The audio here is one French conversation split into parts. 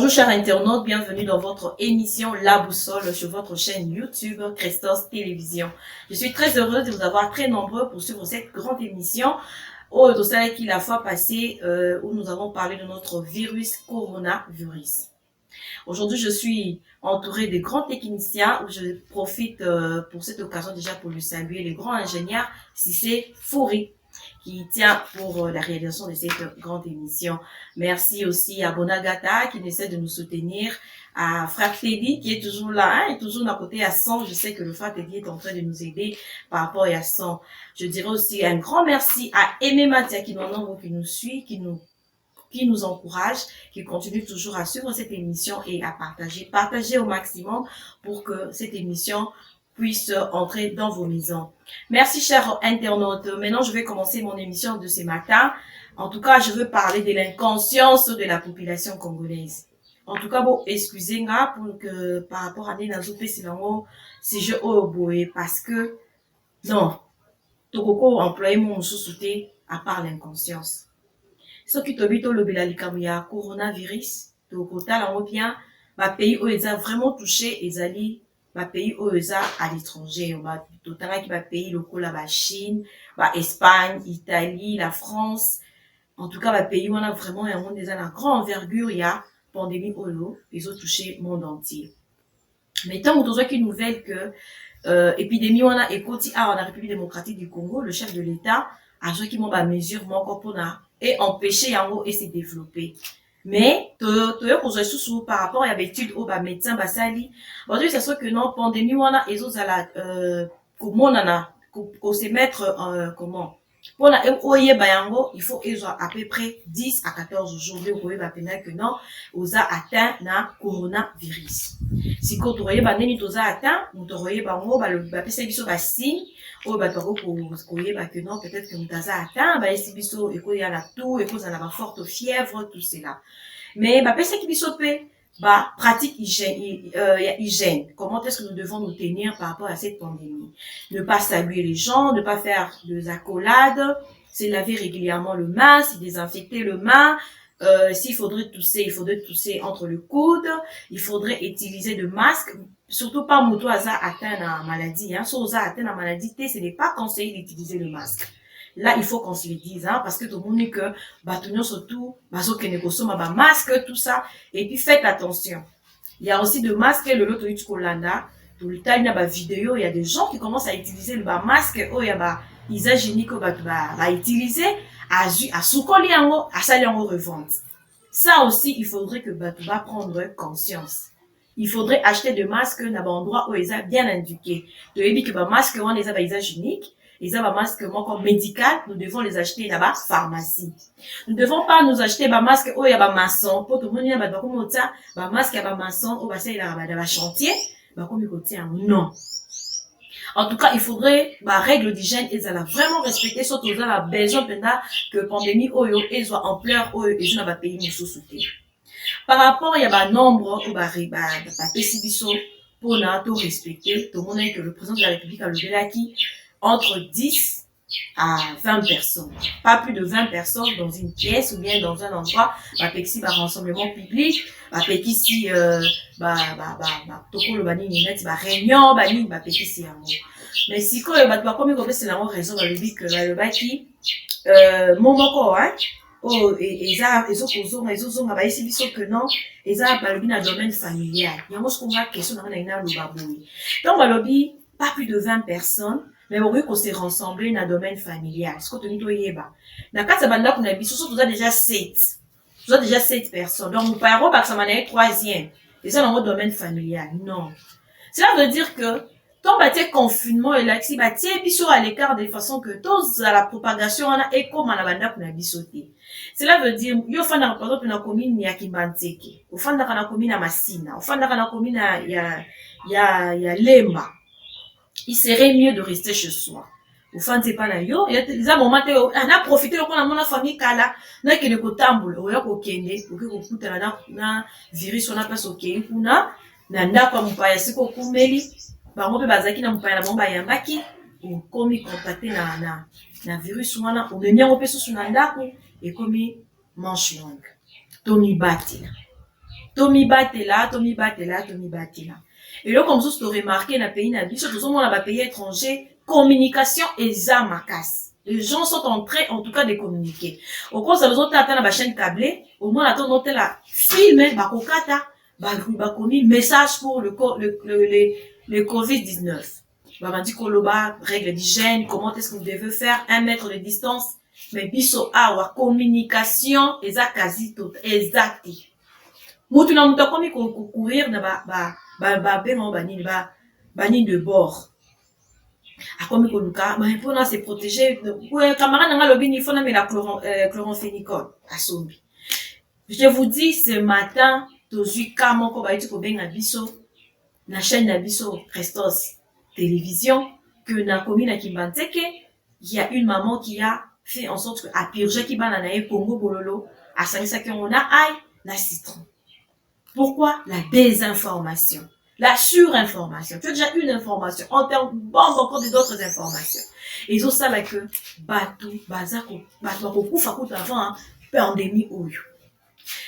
Bonjour chers internautes, bienvenue dans votre émission La Boussole sur votre chaîne YouTube Christos Télévision. Je suis très heureuse de vous avoir très nombreux pour suivre cette grande émission au dossier qui la fois passée où nous avons parlé de notre virus coronavirus. Aujourd'hui, je suis entourée de grands techniciens où je profite pour cette occasion déjà pour lui saluer le grand ingénieur Cissé Fouri qui tient pour la réalisation de cette grande émission. Merci aussi à Bonagata qui essaie de nous soutenir, à Frère Teddy qui est toujours là, et toujours à côté à 100. Je sais que le Frère Teddy est en train de nous aider par rapport à 100. Je dirais aussi un grand merci à Aimé Matia qui nous suit, qui nous encourage, qui continue toujours à suivre cette émission et à partager au maximum pour que cette émission puisse entrer dans vos maisons. Merci chers internautes. Maintenant, je vais commencer mon émission de ce matin. En tout cas, je veux parler de l'inconscience de la population congolaise. En tout cas, bon, excusez-moi pour que par rapport à des nazopé silango, si je oboé parce que non, tokoko employé mon sous-souté à part l'inconscience. Ce qui te dit au lobby la coronavirus, tokota la bien, ma pays où ils ont vraiment touché, ils allaient ba pays oza à l'étranger, ba totala qui va pays locaux la Chine, ba Espagne, Italie, la France. En tout cas, ba pays où on a vraiment un monde déjà la grande envergure, il y a pandémie olo, ils ont touché le monde entier. Mais tant que qui nouvelle que épidémie on a écouté à la République démocratique du Congo, le chef de l'État a joué qui m'ont ba mesure mon corps pour et empêcher yango et se développer. Mais par rapport à l'habitude au médecin basali aujourd'hui c'est sûr que non pandémie wana ezozala comment on a qu'on se mettre comment pour la oye bayango il faut qu'ils à peu près 10 à 14 jours de oye ba pena que non oza atteint na coronavirus si ko oye ba neni toza atteint oye bango ba pesa biso ba signe oyo bato koyeba que non peut-être que mutaza atteint ba esi biso ekoya na tout ekozala ba forte fièvre tout cela mais bapesa ki biso pe ba pratique hygiène comment est-ce que nous devons nous tenir par rapport à cette pandémie, ne pas saluer les gens, ne pas faire des accolades, c'est laver régulièrement le main, c'est désinfecter le main. S'il faudrait tousser entre le coude, il faudrait utiliser de masques, surtout pas moto aza atteint la maladie, hein. Si on a atteint la maladie, ce n'est pas conseillé d'utiliser le masque. Là, il faut qu'on se le dise, hein, parce que tout le monde dit que, surtout, masque, tout ça. Et puis, faites attention. Il y a aussi de masques, le lot de Kolanda. Tout le temps, il y a des vidéos, il y a des gens qui commencent à utiliser le masque, il y a des usage unique, à utiliser, à soukoli yango, à sali yango revente. Ça aussi, il faudrait que tu vas prendre conscience. Il faudrait acheter des masques dans un endroit où ils sont bien indiqués. Tu veux dire que les masques, on les a usage unique. Les masques médical, nous devons les acheter là-bas, pharmacie. Nous ne devons pas nous acheter des masques où il y a des maçons. Pour tout le monde, il y a des masques, il y a des maçons, où il y a des chantiers. Non. En tout cas, il faudrait, règles d'hygiène, ils allaient vraiment respecter, surtout dans la besoin que pandémie, et soit ampleur, et dans le pays, nous sous-souter. Par rapport, il y a un nombre, pour tout respecter, tout le monde que le président de la République a levé là qui, entre 10 à 20 personnes. Pas plus de 20 personnes dans une pièce ou bien dans un endroit, ici, rassemblement public, ici, toko le bani net, réunion, ici, mais si quoi, comme c'est la raison, que le baki, mon hein, que non, domaine familial. Il y a ce qu'on va question dans donc, pas plus de 20 personnes, mais on veut qu'on s'est rassemblé dans le domaine familial. Ce qu'on te dit, dans le cas de banda qu'on a vu, surtout, déjà 7. Vous avez déjà 7 personnes. Donc, mon père, parce que ça m'en est 3e. Et ça, dans le domaine familial. Non. Cela veut dire que, quand bâtir confinement et là, si bâtir biso à l'écart de façon que tous à la propagation, on a écho à la banda qu'on a bisoté. Cela veut dire, yo fanda par exemple na commune ya Kimbanteke, au fanda na commune à Massina, au fanda na commune ya Lemba. Il serait mieux de rester chez soi. Au fond, c'est pas là, yo, il y a des moments où on a profité de la famille kala, n'a que le cotamboul, ou y'a qu'au kende, ou qu'au kuta na virus, on a pas soké, ou na pas mon paya, c'est qu'au kumeli, bah, on peut bazaki na mon paya, mon paya, maki, ou komi contacté na virus, ou na, ou bien on peut sous nanda, et komi manche longue. Tony bâtir. Tommy Batela. Et là, comme ça, tu as remarqué dans le pays, surtout dans les pays étrangers, communication et zamakas. Les gens sont en train, en tout cas, de communiquer. Au cours de ça, vous avez la chaîne câblée, au moins, on a la film, message pour le COVID-19. On dit qu'on a règle d'hygiène, comment est-ce que vous devez faire 1 mètre de distance, mais biso awa communication eza quasi tout exact. Mutu na mutu akomi courir na banini de bord. Akomi koluka, mais pour se protéger, camarade nga lobi il faut na la chloramphénicol asombi. Je vous dis ce matin, tozui kamoko ba iti ko benga biso na chaîne na biso Christos Télévision que na komi na Kimbanteke, il y a une maman qui a fait en sorte que à purger qui banana et Congo bololo à sangisa que on a aïe la citron. Pourquoi? La désinformation, la surinformation. Tu as déjà une information, on t'embombe encore d'autres informations. Et ils ont ça là que batou bazako batou kufa kuta avant pandémie oyo.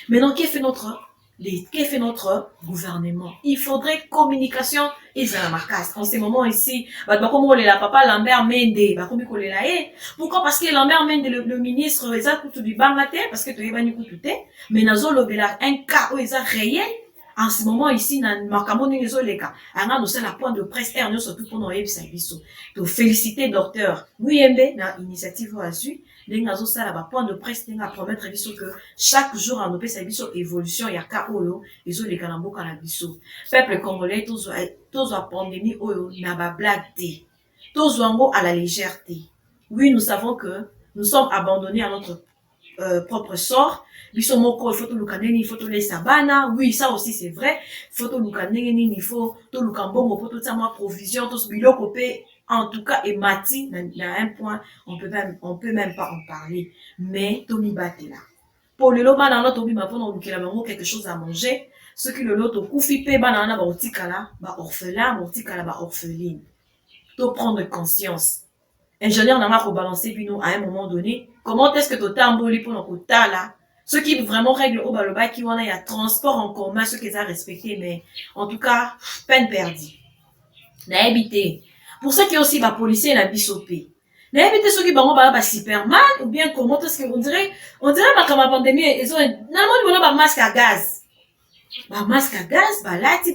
Maintenant qu'est fait notre gouvernement? Il faudrait communication et zalamarkas. En ce moment ici, comme la papa Lambert Mende, pourquoi? Parce que Lambert Mende, le ministre, il a tout du Bangladesh, parce que tu es venu tout, mais nazo lobela un cas où il a réel. En ce moment ici, dans Makamoni les cas, on a la pointe de presse et surtout pour nous to féliciter docteur Muyembe na initiative oazu. Lengazo sala ba point de presse tenga promettre biso que chaque jour en opesa biso évolution ya ka oyo ezo leka na mboka na biso. Peuple congolais tozo pandémie oyo na ba blague te. Tozo ngo à la légèreté. Oui, nous savons que nous sommes abandonnés à notre propre sort. Biso moko il faut to lukaneni, il faut to laisser bana. Oui, ça aussi c'est vrai. Il faut to lukaneni, il faut to lukambongo, il faut to tsama provision, to biloko pe. En tout cas, et Mati, à un point, on peut même pas en parler. Mais, Tommy Batela. Pour le lot, banana, Tommy Batela, on a quelque chose à manger. Ce qui le lot, au koufipe, banana, ba otikala, ba orphelin, ba otikala, ba orpheline. To prendre conscience. Ingénieur n'a pas balancer, puis nous, à un moment donné, comment est-ce que tu t'emboli pour notre là? Ceux qui vraiment règlent au baloba, qui ont, il y a transport en commun, ceux qui ont respecté, mais, en tout cas, peine perdue. N'a habité. Pour ceux qui ont aussi, policier la bisopé. N'habitez ceux qui ba Superman, ou bien comment est-ce que on dirait, comme la pandémie, ils ont, normalement, ba masque à gaz. Ba masque à gaz, lati,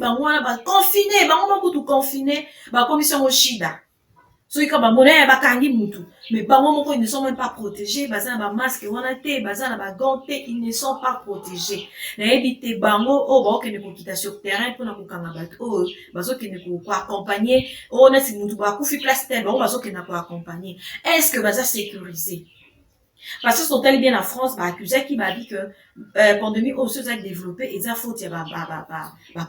confiné, tout confiné, commission au Shida. Ceux qui ont kangi mutu. Mais ils ne sont même pas protégés, ba masque, ba gante, ils ne sont pas protégés. N'habitez bango, qui ne peut quitter sur terrain pour na kukanga bato, qui ne peut pas accompagner, na si mutu ba kufi place tel, qui ne peut pas accompagner. Est-ce que baza sécurisé? Parce que c'est bien la France, accusé qui m'a dit que, pandémie, aussi, ça a développé, et ça faut,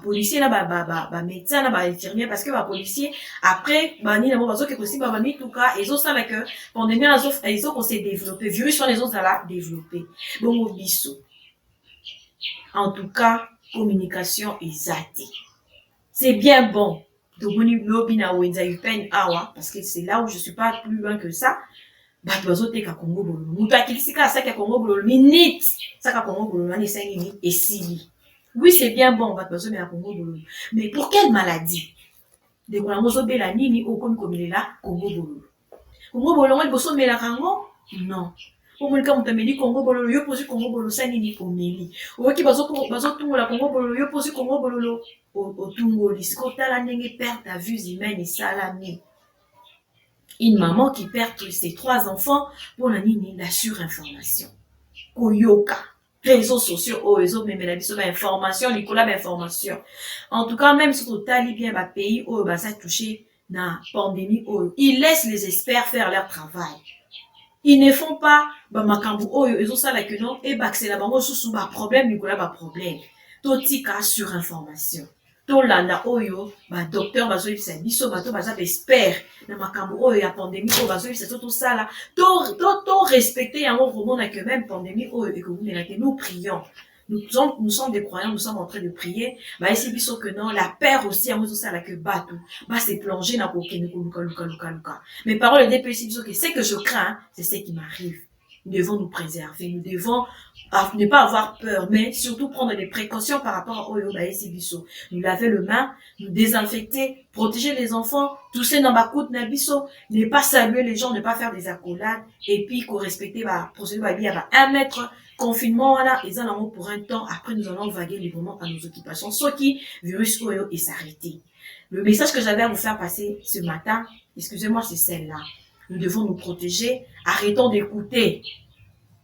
policier, médecin, infirmier, parce que, policier, après, ni la mauvaise, que aussi, ni tout cas, ils ont ça, que, pandémie, ils ont qu'on s'est développé, virus, les autres, ça l'a développé. Bon, au bissou. En tout cas, communication exacte. C'est bien bon. De boni lobby na wenza yupen awa, parce que c'est là où je suis pas plus loin que ça. Bato bazoteka Congo bololo. Mutu akilisika saka Congo bololo minute. Saka Congo bololo nani 5 minutes et sili. Oui, c'est bien bon bato bazomela Congo bololo. Mais pour quelle maladie? De ko nango zobela nini okomi komelela Congo bololo. Congo bololo ngoli boso mela kango? Non. Pour mon cas mutameli Congo bololo yo posi Congo bololo sa nini omeli. Oki bazotungola Congo bololo yo posi Congo bololo otungoli. Sikotala ndenge perte à vue humaine et salami. Une maman qui perd ses 3 enfants pour la surinformation. Koyoka. Réseaux sociaux, réseaux, mais la biso information, l'école information. En tout cas, même si total bien ba pays, ça touché na pandémie, ils laissent les experts faire leur travail. Ils ne font pas, makambu, ils ont ça là que non, et c'est la bango sous problème, l'école problème. Totika surinformation. Tolanda oyo docteur bazoyebisa biso bato baza expert na makambo oyo ya pandémie oyo bazoyebisa tout ça là to respecter yango komona que même pandémie oyo ekomela ke nous prions, nous sommes des croyants, nous sommes en train de prier esi biso que non la peur aussi yango tout ça là que bato se plonger na kokende koluka luka. Mais parole de DPC biso que c'est que je crains, c'est ce qui m'arrive. nous devons nous préserver, nous devons ne pas avoir peur, mais surtout prendre des précautions par rapport au Yobaïsi Bisso. Nous laver le main, nous désinfecter, protéger les enfants, tousser dans ma coute Nabiso, ne pas saluer les gens, ne pas faire des accolades, et puis qu'on respecte la procédure à 1 mètre, confinement, voilà, et ça, pour un temps, après nous allons vaguer librement à nos occupations, ce qui, virus Oyo, et s'arrêter. Le message que j'avais à vous faire passer ce matin, excusez-moi, c'est celle-là. Nous devons nous protéger, arrêtons d'écouter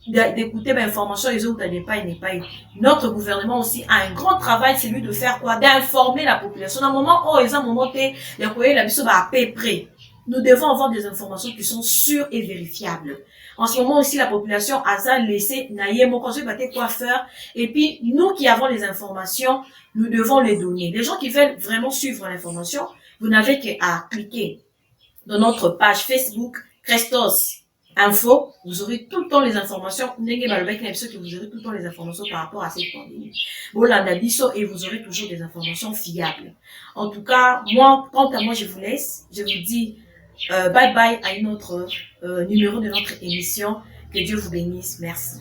l'information les autres n'est pas. Notre gouvernement aussi a un grand travail, c'est lui de faire quoi? D'informer la population. Dans un moment où ils ont monté, les courriers, la mission va à peu près. Nous devons avoir des informations qui sont sûres et vérifiables. En ce moment aussi, la population a laissé naïe mon conseil batté quoi faire. Et puis, nous qui avons les informations, nous devons les donner. Les gens qui veulent vraiment suivre l'information, vous n'avez qu'à cliquer dans notre page Facebook, Christos Info, vous aurez tout le temps les informations. Que vous aurez tout le temps les informations par rapport à cette pandémie. Et vous aurez toujours des informations fiables. En tout cas, moi, quant à moi, je vous laisse. Je vous dis bye bye à une autre numéro de notre émission. Que Dieu vous bénisse. Merci.